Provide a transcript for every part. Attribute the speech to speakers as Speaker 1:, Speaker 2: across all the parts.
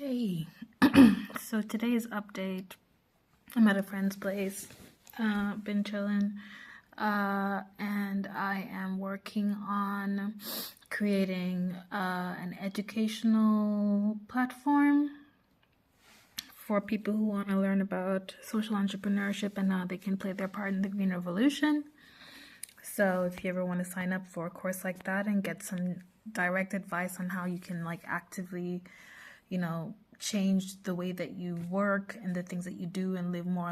Speaker 1: Hey, so today's update, I'm at a friend's place, been chilling, and I am working on creating an educational platform for people who want to learn about social entrepreneurship and how they can play their part in the green revolution. So if you ever want to sign up for a course like that and get some direct advice on how you can actively, change the way that you work and the things that you do and live more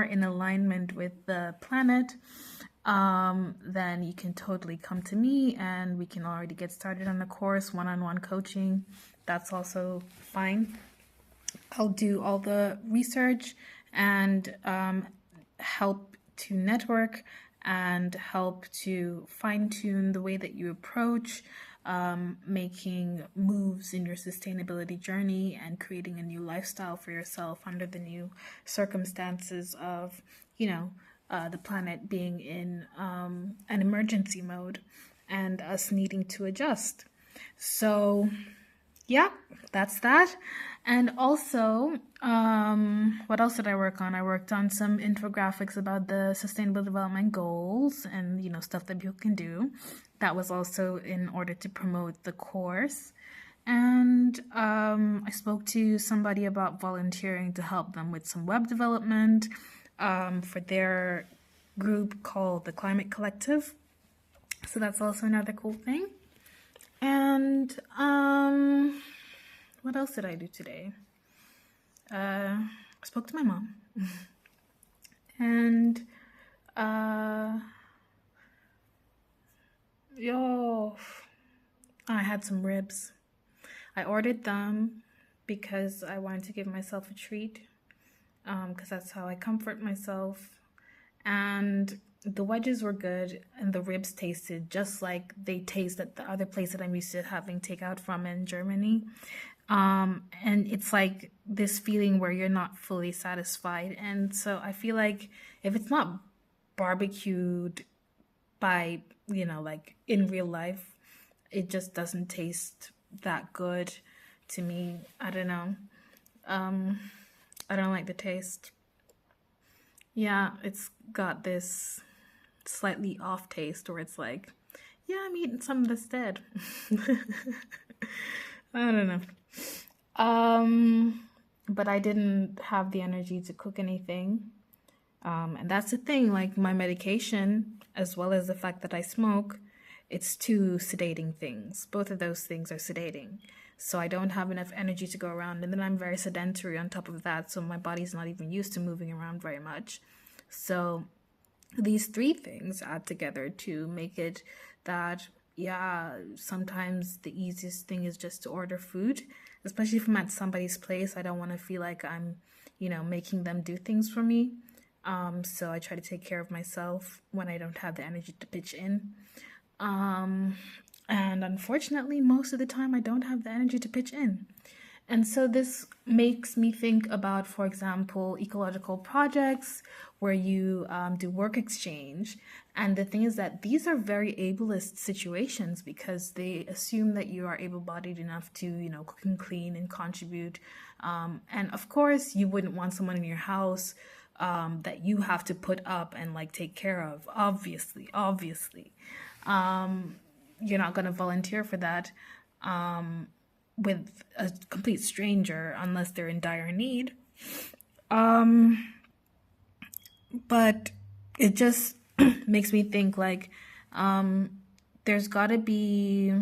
Speaker 1: in alignment with the planet, then you can totally come to me and we can already get started on the course, one-on-one coaching. That's also fine. I'll do all the research and help to network and help to fine tune the way that you approach making moves in your sustainability journey and creating a new lifestyle for yourself under the new circumstances of, the planet being in an emergency mode and us needing to adjust. So, yeah, that's that. And also, what else did I work on? I worked on some infographics about the Sustainable Development Goals and, stuff that people can do. That was also in order to promote the course. And I spoke to somebody about volunteering to help them with some web development for their group called the Climate Collective. So that's also another cool thing. And what else did I do today? I spoke to my mom. And I had some ribs. I ordered them because I wanted to give myself a treat, because that's how I comfort myself. And the wedges were good and the ribs tasted just like they taste at the other place that I'm used to having takeout from in Germany. And it's like this feeling where you're not fully satisfied. And so I feel like if it's not barbecued by, like in real life, it just doesn't taste that good to me. I don't know. I don't like the taste. Yeah, it's got this slightly off taste where it's like, yeah, I'm eating some of this dead. I don't know. But I didn't have the energy to cook anything. And that's the thing, like my medication, as well as the fact that I smoke, it's two sedating things. Both of those things are sedating. So I don't have enough energy to go around. And then I'm very sedentary on top of that. So my body's not even used to moving around very much. So these three things add together to make it that, yeah, sometimes the easiest thing is just to order food, especially if I'm at somebody's place. I don't want to feel like I'm, making them do things for me. So I try to take care of myself when I don't have the energy to pitch in. And unfortunately, most of the time, I don't have the energy to pitch in. And so this makes me think about, for example, ecological projects where you do work exchange. And the thing is that these are very ableist situations because they assume that you are able-bodied enough to, cook and clean and contribute. And of course, you wouldn't want someone in your house that you have to put up and take care of. Obviously. You're not going to volunteer for that. With a complete stranger unless they're in dire need. But it just makes me think there's got to be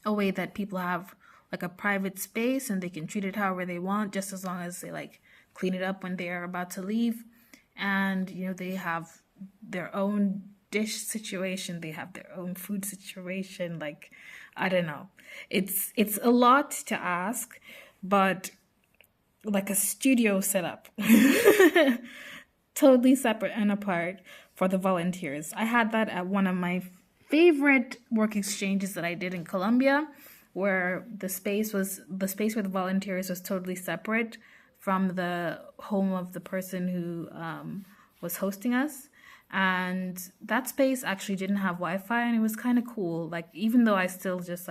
Speaker 1: a way that people have a private space and they can treat it however they want, just as long as they clean it up when they are about to leave. And, they have their own dish situation, they have their own food situation. I don't know. It's a lot to ask, but a studio setup, totally separate and apart for the volunteers. I had that at one of my favorite work exchanges that I did in Colombia, where the space where the volunteers was totally separate from the home of the person who was hosting us. And that space actually didn't have Wi-Fi, and it was kind of cool. Even though I still just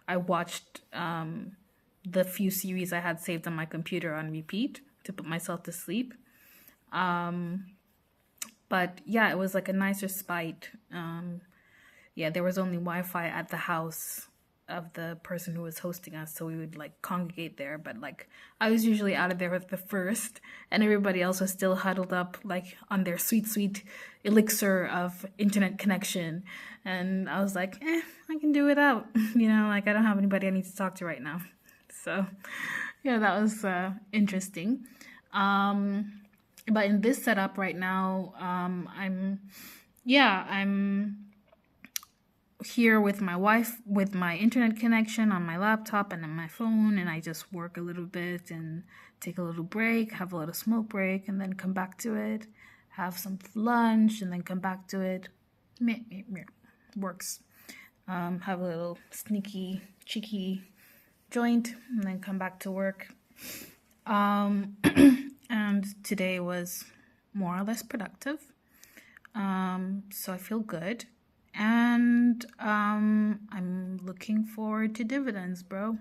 Speaker 1: I watched the few series I had saved on my computer on repeat to put myself to sleep. But yeah, it was like a nice respite. Yeah, there was only Wi-Fi at the house of the person who was hosting us, so we would like congregate there. But like, I was usually out of there with the first, and everybody else was still huddled up like on their sweet elixir of internet connection. And I was like, I can do without. Like I don't have anybody I need to talk to right now. So yeah, that was interesting. But in this setup right now, I'm here with my wife, with my internet connection on my laptop and on my phone, and I just work a little bit and take a little break, have a little smoke break, and then come back to it, have some lunch, and then come back to it. Works. Have a little sneaky, cheeky joint, and then come back to work. And today was more or less productive. So I feel good. And I'm looking forward to dividends, bro.